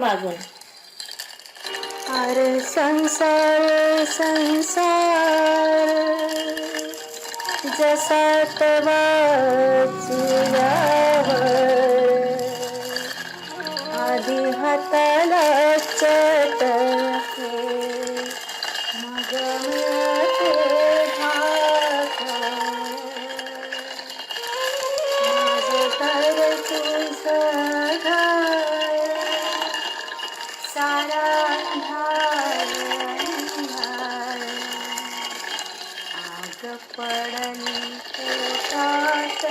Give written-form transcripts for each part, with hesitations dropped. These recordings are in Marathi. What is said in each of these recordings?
मागून. अरे संसार संसार जसा तवाचुयावर आधी हाताला चटके मग मिळते भाकर. माझं तर तुझं घर सारा अंधार अंधार. आग पडली पोटात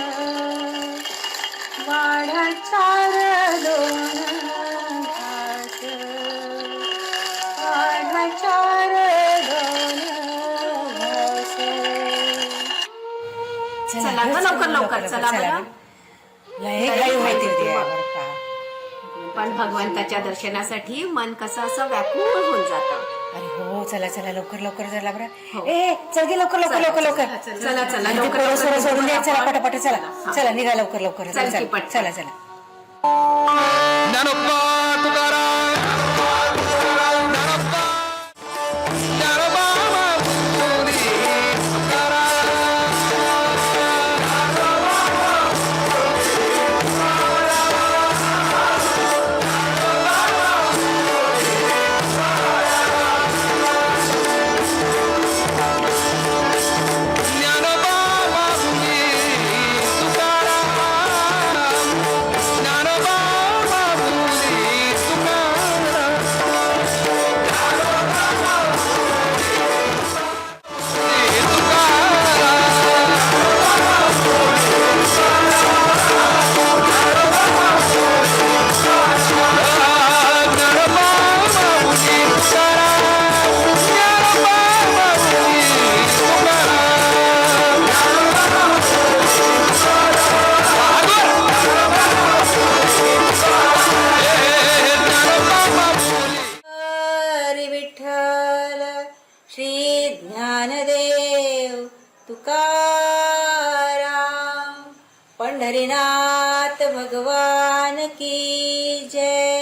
वाढा चार दोन घास. वाढा चार दोन घास. चला ग लवकर लवकर चला बरं. लय घाई माहिती पण भगवंताच्या दर्शनासाठी मन कसं असं व्याकुळ होऊन जातं. अरे हो चला चला लवकर लवकर चला बरं. ए चल गे लवकर लवकर लवकर लवकर. चला चला लवकर पोरं सोरं सोडून द्या. चला लवकर. पटापट चला चला निघा लवकर लवकर. चल चला की पटकन. चला चला. ज्ञानोबा तुकाराम ज्ञानोबा ज्ञानोबा माऊली ज्ञानोबा माऊली तुकाराम ज्ञानोबा माऊली हरी विठ्ठल श्री ज्ञानदेव तुकाराम पंढरीनाथ भगवान की जय.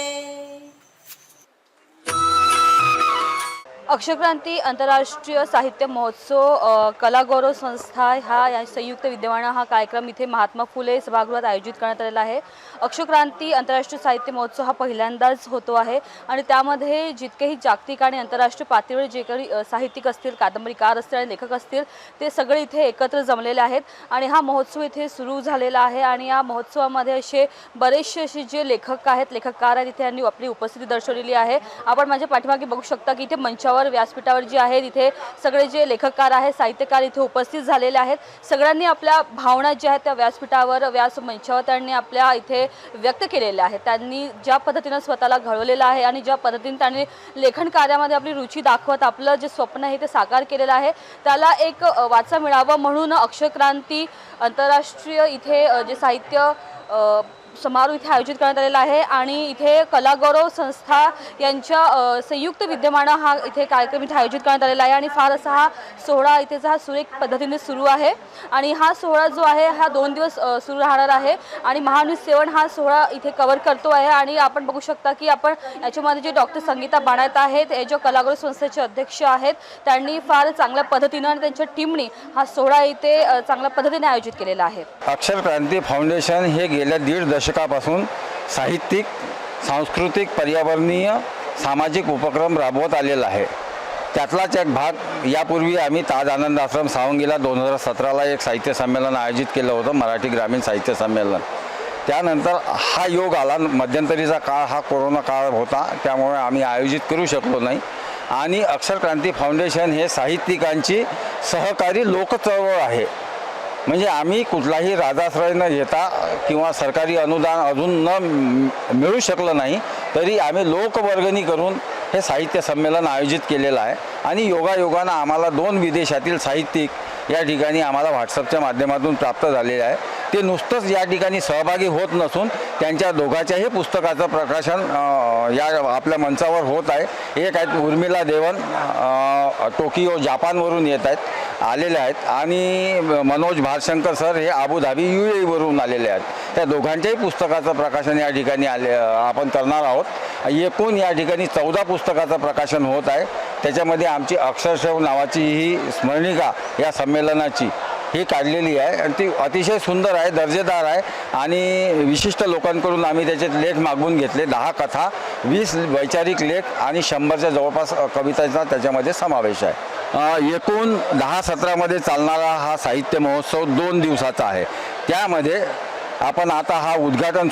अक्षरक्रांती आंतरराष्ट्रीय साहित्य महोत्सव कलागौरव संस्था या संयुक्त विद्यमानं हा कार्यक्रम इथे महात्मा फुले सभागृहात आयोजित करण्यात आलेला आहे. अक्षरक्रांती आंतरराष्ट्रीय साहित्य महोत्सव हा पहिल्यांदाच होतो आहे आणि त्यामध्ये जितकेही जागतिक आणि आंतरराष्ट्रीय पातळीवर जे काही साहित्यिक असतील, कादंबरीकार असतील आणि लेखक असतील ते सगळे इथे एकत्र जमलेले आहेत आणि हा महोत्सव इथे सुरू झालेला आहे. आणि या महोत्सवामध्ये असे बरेचसे असे जे लेखक आहेत, लेखककार आहेत, इथे यांनी आपली उपस्थिती दर्शवलेली आहे. आपण माझ्या पाठीमागे बघू शकता की इथे मंचावर व्यासपीठावर जे आहेत इथे सगळे जे लेखककार आहेत, साहित्यकार इथे उपस्थित झालेले आहेत. सगळ्यांनी आपल्या भावना ज्या आहेत त्या व्यासपीठावर मंचावर त्यांनी आपल्या इथे व्यक्त केलेल्या आहेत. त्यांनी ज्या पद्धतीने स्वतःला घडवलेलं आहे आणि ज्या पद्धतीने त्यांनी लेखन कार्यामध्ये आपली रुची दाखवत आपलं जे स्वप्न आहे ते साकार केलेलं आहे त्याला एक वाचा मिळावं म्हणून अक्षरक्रांती आंतरराष्ट्रीय इथे जे साहित्य समारोह इथे आयोजित करण्यात आलेला आहे आणि इथे कलागौरव संस्था यांच्या संयुक्त विद्यमानं हा इथे कार्यक्रम इथे आयोजित करण्यात आलेला आहे. आणि फार असा हा सोहळा इथेचा हा सुरेख पद्धतीने सुरू आहे आणि हा सोहळा जो आहे हा 2 दिवस सुरू राहणार आहे आणि महानुष सेवन हा सोहळा इथे कव्हर करतो आहे. आणि आपण बघू शकता की आपण याच्यामध्ये जे डॉक्टर संगीता बाणायत आहेत, हे जे कलागौरव संस्थेचे अध्यक्ष आहेत, त्यांनी फार चांगल्या पद्धतीनं आणि त्यांच्या टीमने हा सोहळा इथे चांगल्या पद्धतीने आयोजित केलेला आहे. अक्षरक्रांती फाउंडेशन हे गेल्या 1.5 दशकापासून साहित्यिक, सांस्कृतिक, पर्यावरणीय, सामाजिक उपक्रम राबवत आलेला आहे. त्यातलाच एक भाग यापूर्वी आम्ही ताज आनंद आश्रम सावंगीला 2017ला एक साहित्य संमेलन आयोजित केलं होतं, मराठी ग्रामीण साहित्य संमेलन. त्यानंतर हा योग आला, मध्यंतरीचा काळ हा कोरोना काळ होता, त्यामुळे आम्ही आयोजित करू शकलो नाही. आणि अक्षरक्रांती फाउंडेशन हे साहित्यिकांची सहकारी लोकचळवळ आहे. म्हणजे आम्ही कुठलाही राजाश्रय न घेता किंवा सरकारी अनुदान अजून न मिळू शकलं नाही तरी आम्ही लोकवर्गणी करून हे साहित्य संमेलन आयोजित केलेलं आहे. आणि योगायोगानं आम्हाला 2 विदेशातील साहित्यिक या ठिकाणी आम्हाला व्हॉट्सअपच्या माध्यमातून प्राप्त झालेले आहे. ते नुसतंच या ठिकाणी सहभागी होत नसून त्यांच्या दोघांच्याही पुस्तकाचं प्रकाशन या आपल्या मंचावर होत आहे. एक आहेत उर्मिला देवन, टोकियो जापानवरून येत आहेत आलेले आहेत आणि मनोज भारशंकर सर हे अबुधाबी UAE वरून आलेले आहेत. त्या दोघांच्याही पुस्तकाचं प्रकाशन या ठिकाणी आपण करणार आहोत. एकूण या ठिकाणी 14 पुस्तकाचं प्रकाशन होत आहे. त्याच्यामध्ये आमची अक्षरशव नावाची ही स्मरणिका या संमेलनाची ही काढलेली आहे आणि ती अतिशय सुंदर आहे, दर्जेदार आहे आणि विशिष्ट लोकांकडून आम्ही त्याचे लेख मागवून घेतले. 10 कथा, 20 वैचारिक लेख आणि 100च्या जवळपास कवितांचा त्याच्यामध्ये समावेश आहे. एकूण 10 सत्रामध्ये चालणारा हा साहित्य महोत्सव 2 दिवसाचा आहे. त्यामध्ये आपण आता हा उद्घाटन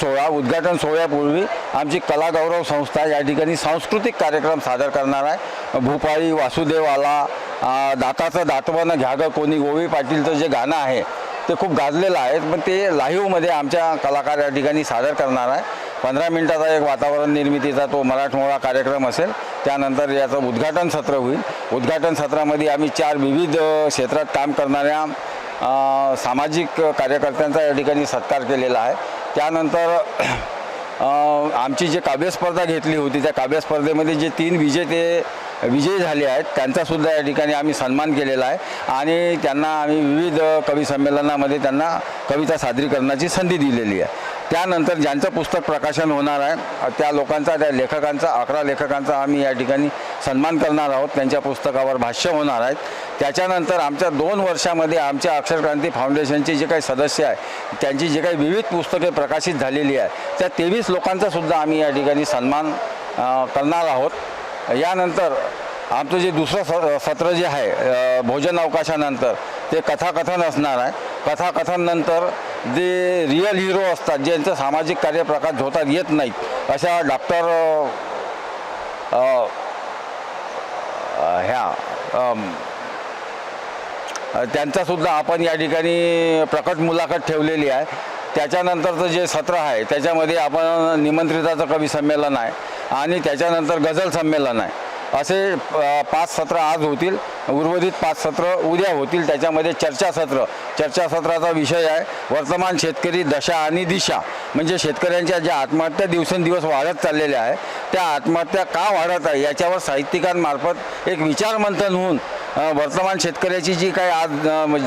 सोहळ्यापूर्वी आमची कलागौरव संस्था या ठिकाणी सांस्कृतिक कार्यक्रम सादर करणार आहे. भूपाळी, वासुदेव आला, दाताचं दातवणं घ्या ग कोणी, गोवी पाटीलचं जे गाणं आहे ते खूप गाजलेलं आहे, पण ते लाईव्हमध्ये आमच्या कलाकार या ठिकाणी सादर करणार आहे. 15 मिनिटाचा एक वातावरण निर्मितीचा तो मराठमोळा कार्यक्रम असेल. त्यानंतर याचं उद्घाटन सत्र होईल. उद्घाटन सत्रामध्ये आम्ही 4 विविध क्षेत्रात काम करणाऱ्या सामाजिक कार्यकर्त्यांचा या ठिकाणी सत्कार केलेला आहे. त्यानंतर आमची जे काव्यस्पर्धा घेतली होती त्या काव्यस्पर्धेमध्ये जे 3 विजयी झाले आहेत त्यांचासुद्धा या ठिकाणी आम्ही सन्मान केलेला आहे आणि त्यांना आम्ही विविध कवी संमेलनामध्ये त्यांना कविता सादरीकरणाची संधी दिलेली आहे. त्यानंतर ज्यांचं पुस्तक प्रकाशन होणार आहे त्या लोकांचा, त्या लेखकांचा, 11 लेखकांचा आम्ही या ठिकाणी सन्मान करणार आहोत. त्यांच्या पुस्तकावर भाष्य होणार आहेत. त्याच्यानंतर आमच्या 2 वर्षामध्ये आमच्या अक्षरक्रांती फाउंडेशनचे जे काही सदस्य आहे त्यांची जे काही विविध पुस्तके प्रकाशित झालेली आहे त्या 23 लोकांचासुद्धा आम्ही या ठिकाणी सन्मान करणार आहोत. यानंतर आमचं जे दुसरं सत्र जे आहे भोजन अवकाशानंतर ते कथाकथन असणार आहे. कथाकथननंतर जे रिअल हिरो असतात, ज्यांचं सामाजिक कार्य प्रकाश होतात येत नाहीत, अशा डॉक्टर त्यांचासुद्धा आपण या ठिकाणी प्रकट मुलाखत ठेवलेली आहे. त्याच्यानंतरचं जे सत्र आहे त्याच्यामध्ये आपण निमंत्रिताचं कवी संमेलन आहे आणि त्याच्यानंतर गझल संमेलन आहे. असे 5 सत्र आज होतील, उर्वरित 5 सत्र उद्या होतील. त्याच्यामध्ये चर्चासत्राचा विषय आहे वर्तमान शेतकरी दशा आणि दिशा, म्हणजे शेतकऱ्यांच्या ज्या आत्महत्या दिवसेंदिवस वाढत चाललेल्या आहे त्या आत्महत्या का वाढत आहे याच्यावर साहित्यिकांमार्फत एक विचारमंथन होऊन वर्तमान शेतकऱ्याची जी काही आज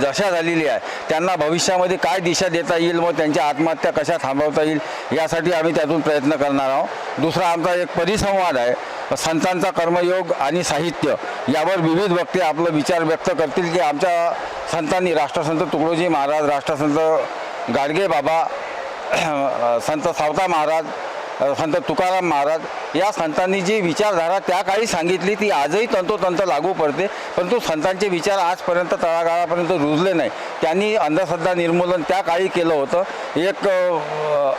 दशा झालेली आहे त्यांना भविष्यामध्ये काय दिशा देता येईल, मग त्यांच्या आत्महत्या कशा थांबवता येईल यासाठी आम्ही त्यातून प्रयत्न करणार आहोत. दुसरा आमचा एक परिसंवाद आहे संतांचा कर्मयोग आणि साहित्य, यावर विविध वक्ते आपलं विचार व्यक्त करतील की आमच्या संतांनी, राष्ट्रसंत तुकडोजी महाराज, राष्ट्रसंत गाडगे बाबा, संत सावता महाराज, संत तुकाराम महाराज या संतांनी जी विचारधारा त्या काळी सांगितली ती आजही तंतोतंत लागू पडते, परंतु संतांचे विचार आजपर्यंत तळागाळापर्यंत रुजले नाही. त्यांनी अंधश्रद्धा निर्मूलन त्या काळी केलं होतं. एक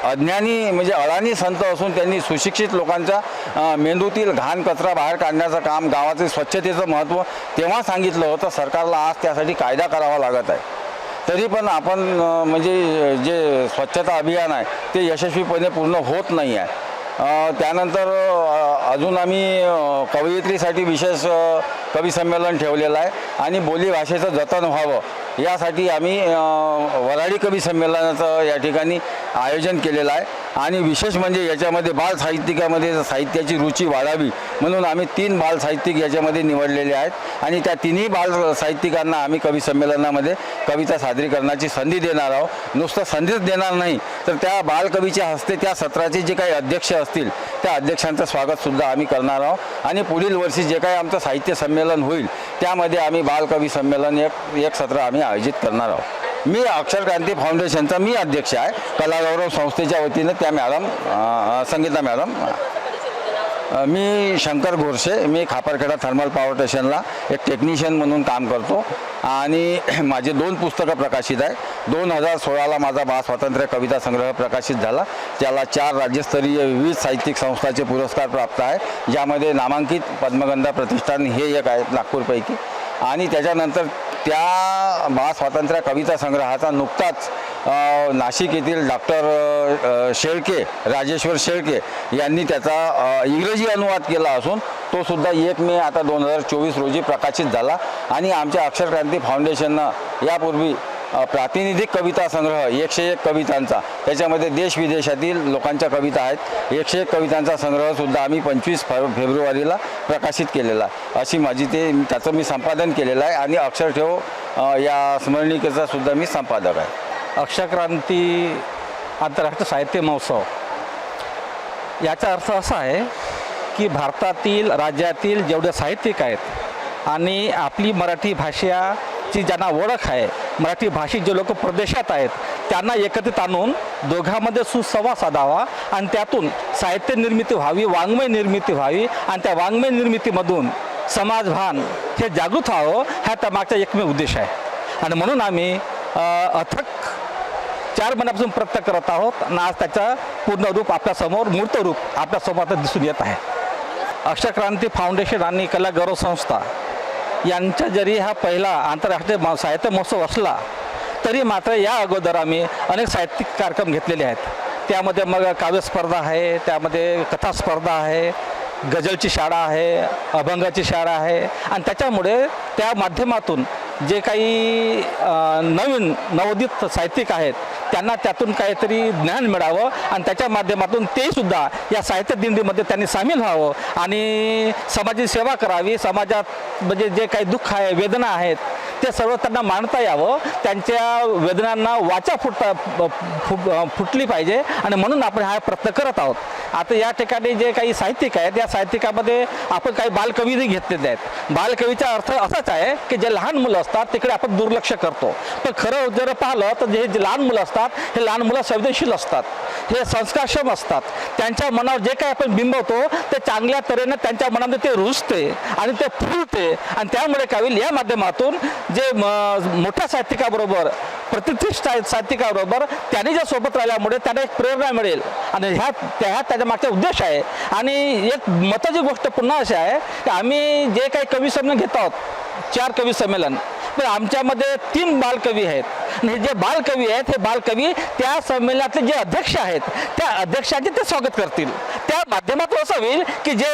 अज्ञानी म्हणजे अडाणी संत असून त्यांनी सुशिक्षित लोकांच्या मेंदूतील घाण कचरा बाहेर काढण्याचं काम, गावाचे स्वच्छतेचं महत्त्व तेव्हा सांगितलं होतं. सरकारला आज त्यासाठी कायदा करावा लागत आहे. तरी पण आपण म्हणजे जे स्वच्छता अभियान आहे ते यशस्वीपणे पूर्ण होत नाही आहे. त्यानंतर अजून आम्ही कवयित्रीसाठी विशेष कवी संमेलन ठेवलेलं आहे आणि बोलीभाषेचं जतन व्हावं यासाठी आम्ही वऱ्हाडी कवी संमेलनाचं या ठिकाणी आयोजन केलेलं आहे. आणि विशेष म्हणजे याच्यामध्ये बाल साहित्यिकामध्ये साहित्याची रुची वाढावी म्हणून आम्ही 3 बाल साहित्यिक याच्यामध्ये निवडलेले आहेत आणि त्या 3ही बाल साहित्यिकांना आम्ही कवी संमेलनामध्ये कविता सादरीकरणाची संधी देणार आहोत. नुसतं संधीच देणार नाही तर त्या बालकवीच्या हस्ते त्या सत्राचे जे काही अध्यक्ष असतील त्या अध्यक्षांचं स्वागतसुद्धा आम्ही करणार आहोत आणि पुढील वर्षी जे काही आमचं साहित्य संमेलन होईल त्यामध्ये आम्ही बालकवी संमेलन एक सत्र आम्ही आयोजित करणार आहोत. मी अक्षरक्रांती फाउंडेशनचा मी अध्यक्ष आहे. कलागौरव संस्थेच्या वतीनं त्या मॅडम संगीता मॅडम, मी शंकर घोरशे, मी खापरखेडा थर्मल पॉवर स्टेशनला एक टेक्निशियन म्हणून काम करतो आणि माझे 2 पुस्तकं प्रकाशित आहे. 2016ला माझा बाळ स्वातंत्र्य कविता संग्रह प्रकाशित झाला. त्याला 4 राज्यस्तरीय विविध साहित्यिक संस्थांचे पुरस्कार प्राप्त आहे, ज्यामध्ये नामांकित पद्मगंधा प्रतिष्ठान हे एक आहे नागपूरपैकी. आणि त्याच्यानंतर त्या बाळ स्वातंत्र्य कविता संग्रहाचा नुकताच नाशिक येथील डॉक्टर शेळके, राजेश्वर शेळके यांनी त्याचा इंग्रजी अनुवाद केला असून तो सुद्धा 1 मे आता 2024 रोजी प्रकाशित झाला. आणि आमच्या अक्षरक्रांती फाउंडेशननं यापूर्वी प्रातिनिधिक कविता संग्रह 101 कवितांचा, त्याच्यामध्ये देश विदेशातील लोकांच्या कविता आहेत, 101 कवितांचा संग्रहसुद्धा आम्ही 25 फेब्रुवारीला प्रकाशित केलेला. अशी माझी त्याचं मी संपादन केलेलं आहे आणि अक्षरठेव या स्मरणिकेचा सुद्धा मी संपादक आहे. अक्षरक्रांती आंतरराष्ट्रीय साहित्य महोत्सव याचा अर्थ असा आहे की भारतातील राज्यातील जेवढे साहित्यिक आहेत आणि आपली मराठी भाषाची ज्यांना ओळख आहे, मराठी भाषिक जे लोक प्रदेशात आहेत त्यांना एकत्रित आणून दोघांमध्ये सुसंवाद साधावा आणि त्यातून साहित्य निर्मिती व्हावी, वाङ्मय निर्मिती व्हावी आणि त्या वाङ्मय निर्मितीमधून समाजभान हे जागृत व्हावं हा त्यामागचा एकमेव उद्देश आहे. आणि म्हणून आम्ही अथक 4 महिन्यापासून प्रयत्न करत आहोत आणि आज त्याचं पूर्ण रूप आपल्यासमोर, मूर्त रूप आपल्यासमोर आता दिसून येत आहे. अक्षरक्रांती फाउंडेशन आणि कला गौरव संस्था यांच्या जरी हा पहिला आंतरराष्ट्रीय साहित्य महोत्सव असला तरी मात्र या अगोदर आम्ही अनेक साहित्यिक कार्यक्रम घेतलेले आहेत. त्यामध्ये मग काव्यस्पर्धा आहे, त्यामध्ये कथास्पर्धा आहे, गझलची शाळा आहे, अभंगाची शाळा आहे आणि त्याच्यामुळे त्या माध्यमातून जे काही नवीन नवोदित साहित्यिक आहेत त्यांना त्यातून काहीतरी ज्ञान मिळावं आणि त्याच्या माध्यमातून तेसुद्धा या साहित्य दिंडीमध्ये त्यांनी सामील व्हावं आणि समाजाची सेवा करावी. समाजात म्हणजे जे काही दुःख आहे, वेदना आहेत ते सर्व त्यांना मांडता यावं, त्यांच्या वेदनांना वाचा फुटली पाहिजे आणि म्हणून आपण हा प्रयत्न करत आहोत. आता या ठिकाणी जे काही साहित्यिक आहेत या साहित्यिकामध्ये आपण काही बालकवीही घेतलेले आहेत. बालकवीचा अर्थ असाच आहे की जे लहान मुलं असतात तिकडे आपण दुर्लक्ष करतो, पण खरं जर पाहिलं तर जे लहान मुलं असतात हे लहान मुलं संवेदनशील असतात, हे संस्कारक्षम असतात. त्यांच्या मनावर जे काही आपण बिंबवतो ते चांगल्या तऱ्हेने त्यांच्या मनामध्ये ते रुजते आणि ते फुलते आणि त्यामुळे काय होईल, या माध्यमातून जे मोठ्या साहित्यिकाबरोबर, प्रतिष्ठित साहित्यिकाबरोबर त्यांनी जर सोबत राहिल्यामुळे त्यांना एक प्रेरणा मिळेल आणि त्याच्या मागचा उद्देश आहे. आणि एक महत्त्वाची गोष्ट पुन्हा अशी आहे की आम्ही जे काही कवी संमेलन घेत आहोत, 4 कवी संमेलन, पण आमच्यामध्ये 3 बालकवी आहेत आणि हे जे बालकवी आहेत हे बालकवी त्या संमेलनातले जे अध्यक्ष आहेत त्या अध्यक्षाचे ते स्वागत करतील. त्या माध्यमातून असं होईल की जे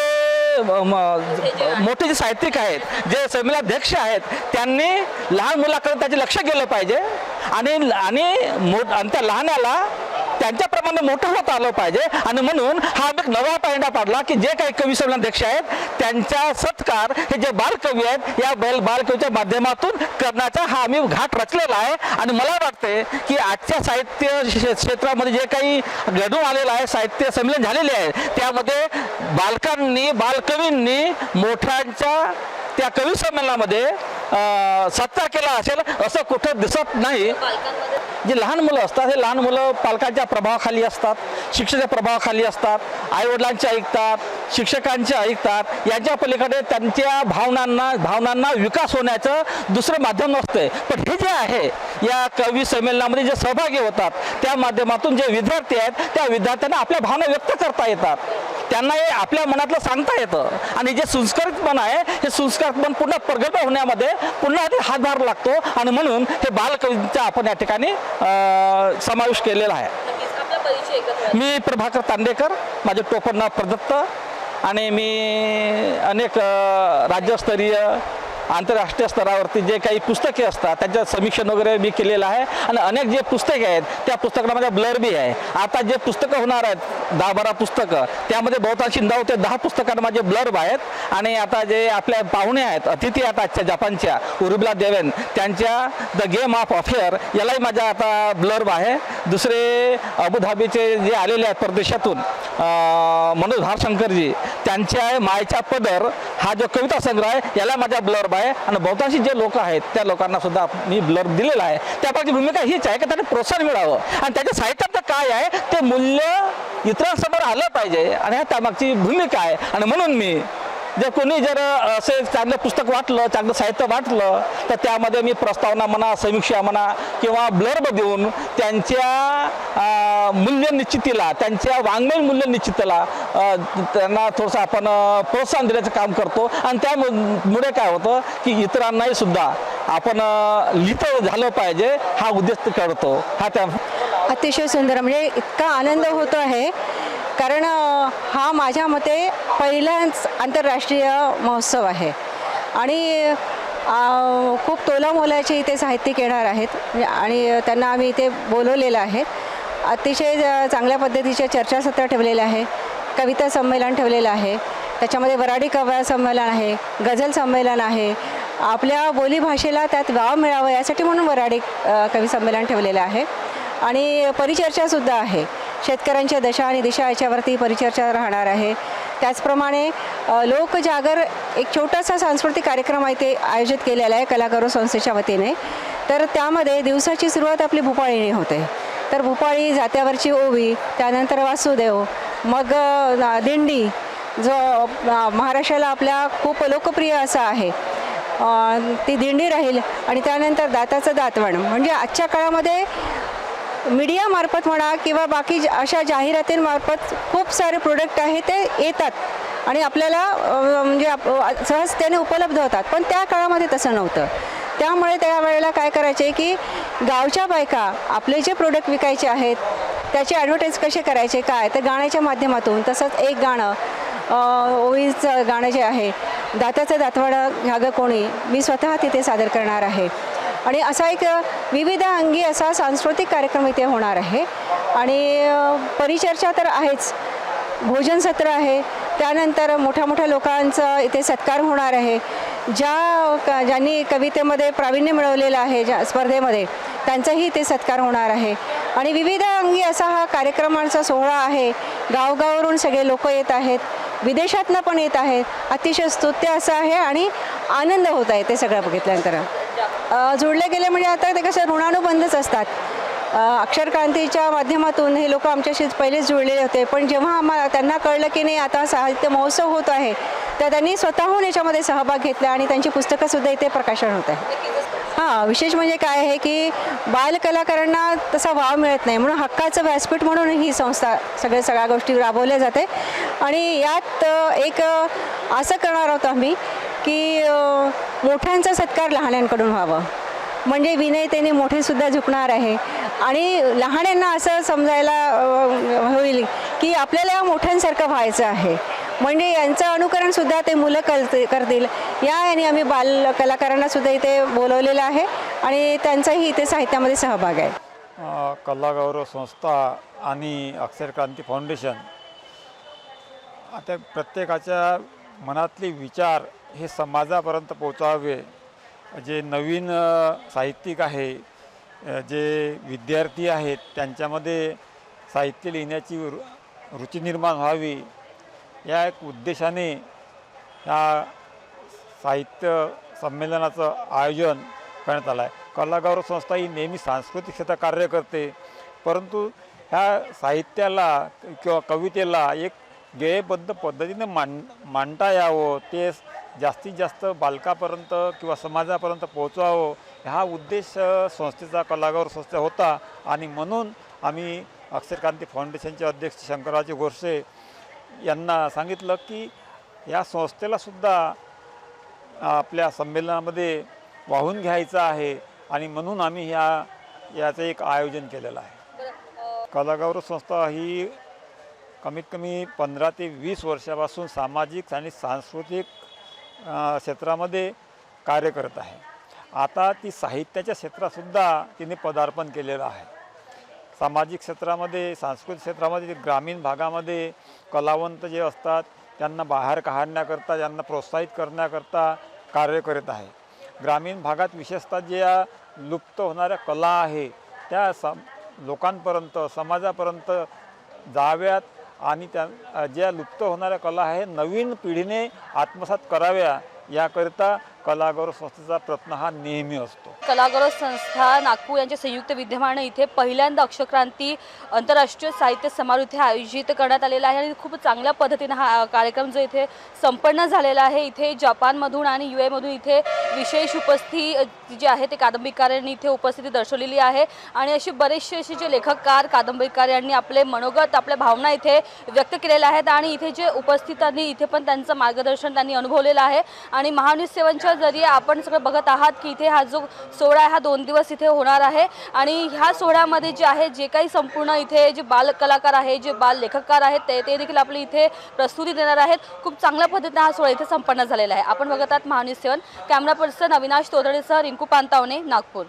मोठे जे साहित्यिक आहेत, जे संमेलनाध्यक्ष आहेत त्यांनी लहान मुलाकडे त्याचे लक्ष गेलं पाहिजे आणि त्या लहानाला त्यांच्याप्रमाणे मोठं होत आलं पाहिजे. आणि म्हणून हा एक नवा पायंडा पाडला की जे काही कवी संमेलनाध्यक्ष आहेत त्यांचा सत्कार हे जे बालकवी आहेत या बालकवीच्या माध्यमातून करण्याचा हा आम्ही घाट रचलेला आहे. आणि मला वाटते की आजच्या साहित्य क्षेत्रामध्ये जे काही घडून आलेलं आहे, साहित्य संमेलन झालेले आहे त्यामध्ये बालकवींनी मोठ्यांच्या त्या कवी संमेलनामध्ये सत्कार केला असेल असं कुठं दिसत नाही. जे लहान मुलं असतात हे लहान मुलं पालकांच्या प्रभावाखाली असतात, शिक्षकाच्या प्रभावाखाली असतात, आईवडिलांचे ऐकतात, शिक्षकांचे ऐकतात. यांच्या पलीकडे त्यांच्या भावनांना विकास होण्याचं दुसरं माध्यम नसते. पण हे जे आहे या कवी संमेलनामध्ये जे सहभागी होतात त्या माध्यमातून जे विद्यार्थी आहेत त्या विद्यार्थ्यांना आपल्या भावना व्यक्त करता येतात, त्यांना हे आपल्या मनातलं सांगता येतं आणि जे संस्कारितपण आहे हे संस्कारितपण पुन्हा प्रगट होण्यामध्ये पुन्हा ते हातभार लागतो. आणि म्हणून हे बालकवींचा आपण या ठिकाणी समावेश केलेला आहे. मी प्रभाकर तांडेकर, माझे टोपण नाव प्रदत्त आणि मी अनेक राज्यस्तरीय आंतरराष्ट्रीय स्तरावरती जे काही पुस्तके असतात त्यांचं समीक्षण वगैरे मी केलेलं आहे आणि अनेक जे पुस्तके आहेत त्या पुस्तकांना माझ्या ब्लर बी आहे. आता जे पुस्तकं होणार आहेत 10-12 पुस्तकं त्यामध्ये बहुतांशी 9 ते 10 पुस्तकांना माझे ब्लर्ब आहेत. आणि आता जे आपल्या पाहुणे आहेत, अतिथी आहेत आजच्या जपानच्या उर्मिला देवेन, त्यांच्या द गेम ऑफ अफेअर यालाही माझा आता ब्लर्ब आहे. दुसरे अबुधाबीचे जे आलेले आहेत परदेशातून मनोज भारशंकरजी, त्यांच्या मायच्या पदर हा जो कविता संग्रह आहे याला माझा ब्लर्ब आहे. आणि बहुतांशी जे लोक आहेत त्या लोकांना सुद्धा मी ब्लर्ब दिलेला आहे. त्यापासून भूमिका हीच आहे की त्यांना प्रोत्साहन मिळावं आणि त्याच्या साहित्यात काय आहे ते मूल्य इतरांसमोर आलं पाहिजे आणि ह्या त्यामागची भूमिका आहे. आणि म्हणून मी कोणी जर असे चांगलं पुस्तक वाटलं, चांगलं साहित्य वाटलं तर त्यामध्ये मी प्रस्तावना म्हणा, समीक्षा म्हणा किंवा ब्लर्ब देऊन त्यांच्या मूल्य निश्चितीला, त्यांच्या वाङ्मय मूल्य निश्चितीला त्यांना थोडंसं आपण प्रोत्साहन देण्याचं काम करतो. आणि त्यामुळे काय होतं की इतरांनाही सुद्धा आपण लिहितं झालं पाहिजे हा उद्देश करतो. हा त्या अतिशय सुंदर, म्हणजे इतका आनंद होतो आहे कारण हा माझ्या मते पहिलाच आंतरराष्ट्रीय महोत्सव आहे आणि खूप तोलामोलाचे इथे साहित्यिक येणार आहेत आणि त्यांना आम्ही इथे बोलवलेलं आहे. अतिशय चांगल्या पद्धतीचे चर्चासत्र ठेवलेलं आहे, कविता संमेलन ठेवलेलं आहे, त्याच्यामध्ये वऱ्हाडी कव्या संमेलन आहे, गझल संमेलन आहे. आपल्या बोलीभाषेला त्यात वाव मिळावं यासाठी म्हणून वऱ्हाडी कवी संमेलन ठेवलेलं आहे. आणि परिचर्चासुद्धा आहे, शेतकऱ्यांच्या दशा आणि दिशा याच्यावरती परिचर्चा राहणार आहे. त्याचप्रमाणे लोकजागर एक छोटासा सांस्कृतिक कार्यक्रम इथे आयोजित केलेला आहे कलागौरव संस्थेच्या वतीने. तर त्यामध्ये दिवसाची सुरुवात आपली भूपाळीने होते. तर भूपाळी, जात्यावरची ओवी, त्यानंतर वासुदेव, मग दिंडी जो महाराष्ट्राला आपल्या खूप लोकप्रिय असा आहे ती दिंडी राहील. आणि त्यानंतर दाताचं दातवण. म्हणजे आजच्या काळामध्ये मीडियामार्फत म्हणा किंवा बाकी अशा जाहिरातींमार्फत खूप सारे प्रोडक्ट आहेत ते येतात आणि आपल्याला म्हणजे सहजतेने उपलब्ध होतात. पण त्या काळामध्ये तसं नव्हतं. त्यामुळे त्यावेळेला काय करायचे की गावच्या बायका आपले जे प्रोडक्ट विकायचे आहेत त्याचे ॲडव्हर्टाईज कसे करायचे काय तर गाण्याच्या माध्यमातून. तसंच एक गाणं ओवीचं गाणं जे आहे दाताचं दातवाडं ह्यागं कोणी मी स्वतः तिथे सादर करणार आहे. आणि असा एक विविध अंगी असा सांस्कृतिक कार्यक्रम इथे होणार आहे. आणि परिचर्चा तर आहेच, भोजन सत्र आहे, त्यानंतर मोठ्या मोठ्या लोकांचा इथे सत्कार होणार आहे. ज्यांनी कवितेमध्ये प्रावीण्य मिळवलेलं आहे ज्या स्पर्धेमध्ये त्यांचाही इथे सत्कार होणार आहे. आणि विविध अंगी असा हा कार्यक्रमांचा सोहळा आहे. गावगावरून सगळे लोक येत आहेत, विदेशातनं पण येत आहेत. अतिशय स्तुत्य असं आहे आणि आनंद होत आहे ते सगळं बघितल्यानंतर. जोडले गेले म्हणजे आता ते कसं ऋणानुबंधच असतात. अक्षरक्रांतीच्या माध्यमातून हे लोक आमच्याशी पहिलेच जुळलेले होते. पण जेव्हा त्यांना कळलं की नाही आता साहित्य महोत्सव होत आहे तर त्यांनी स्वतःहून याच्यामध्ये सहभाग घेतला आणि त्यांची पुस्तकंसुद्धा इथे प्रकाशन होत आहे. हां, विशेष म्हणजे काय आहे की बालकलाकारांना तसा वाव मिळत नाही म्हणून हक्काचं व्यासपीठ म्हणून ही संस्था सगळ्या गोष्टी राबवल्या जाते. आणि यात एक असं करणार आहोत आम्ही की मोठ्यांचा सत्कार लहानांकडून व्हावं. म्हणजे विनयतेने मोठेसुद्धा झुकणार आहे आणि लहानांना असं समजायला होईल की आपल्याला मोठ्यांसारखं व्हायचं आहे. म्हणजे यांचं अनुकरणसुद्धा ते मुलं करतील. याने आम्ही बाल कलाकारांनासुद्धा इथे बोलवलेलं आहे आणि त्यांचाही इथे साहित्यामध्ये सहभाग आहे. कलागौरव संस्था आणि अक्षरक्रांती फाउंडेशन आता प्रत्येकाच्या मनातले विचार हे समाजापर्यंत पोचावे. जे नवीन साहित्यिक आहे, जे विद्यार्थी आहेत त्यांच्यामध्ये साहित्य लिहिण्याची रुची निर्माण व्हावी या एक उद्देशाने या साहित्य संमेलनाचं आयोजन करण्यात आलं आहे. कलागौरव संस्था ही नेहमी सांस्कृतिक क्षेत्रात कार्य करते, परंतु ह्या साहित्याला किंवा कवितेला एक ध्येयबद्ध पद्धतीने मांडता यावं, ते जास्तीत जास्त बालकापर्यंत किंवा समाजापर्यंत पोहोचवावं हा उद्देश संस्थेचा कलागौरव संस्था होता. आणि म्हणून आम्ही अक्षरक्रांती फाउंडेशनचे अध्यक्ष शंकररावजी गोरसे यांना सांगितलं की या संस्थेलासुद्धा आपल्या संमेलनामध्ये वाहून घ्यायचं आहे आणि म्हणून आम्ही याचं एक आयोजन केलेलं आहे. कलागौरव संस्था ही कमीत कमी 15 ते 20 वर्षापासून सामाजिक आणि सांस्कृतिक क्षेत्रामध्ये कार्य करत आहे. आता ती साहित्याच्या क्षेत्रातसुद्धा तिने पदार्पण केलेलं आहे. सामाजिक क्षेत्रामध्ये, सांस्कृतिक क्षेत्रामध्ये, ग्रामीण भागामध्ये कलावंत जे असतात त्यांना बाहेर काढण्याकरता, त्यांना प्रोत्साहित करण्याकरता कार्य करत आहे. ग्रामीण भागात विशेषतः ज्या लुप्त होणाऱ्या कला आहे त्या लोकांपर्यंत, समाजापर्यंत जाव्यात आणि त्या ज्या लुप्त होणाऱ्या कला आहे नवीन पिढीने आत्मसात कराव्या याकरिता कलागौरव संस्थेचा प्रयत्न हा नेहमी असतो. कलागौरव संस्था नागपूर यांच्या संयुक्त विद्यमाने इथे पहिल्यांदा अक्षरक्रांती आंतरराष्ट्रीय साहित्य समारोह इथे आयोजित करण्यात आलेला आहे आणि खूप चांगल्या पद्धतीने हा कार्यक्रम जो इथे संपन्न झालेला आहे. इथे जपानमधून आणि UAE इथे विशेष उपस्थिती जे आहे ते कादंबरीकारांनी इथे उपस्थिती दर्शवलेली आहे आणि असे बरेचसे असे जे लेखककार, कादंबरीकार यांनी आपले मनोगत, आपल्या भावना इथे व्यक्त केलेल्या आहेत आणि इथे जे उपस्थितांनी इथे पण त्यांचं मार्गदर्शन त्यांनी अनुभवलेलं आहे. आणि महान्यूज 7च्या जरिए आपण सगळं बघत आहात की इथे हा जो सोहळा आहे हा 2 दिवस इथे होणार आहे आणि ह्या सोहळ्यामध्ये जे आहे जे काही संपूर्ण इथे जे बाल कलाकार आहे, जे बाल लेखककार आहेत ते देखील आपली इथे प्रस्तुती देणार आहेत. खूप चांगल्या पद्धतीने हा सोहळा इथे संपन्न झालेला आहे. आपण बघत आहात महान्यूज 7. कॅमेरा पर्सन अविनाश तोदडेसह रिंकू पांतावणे, नागपूर.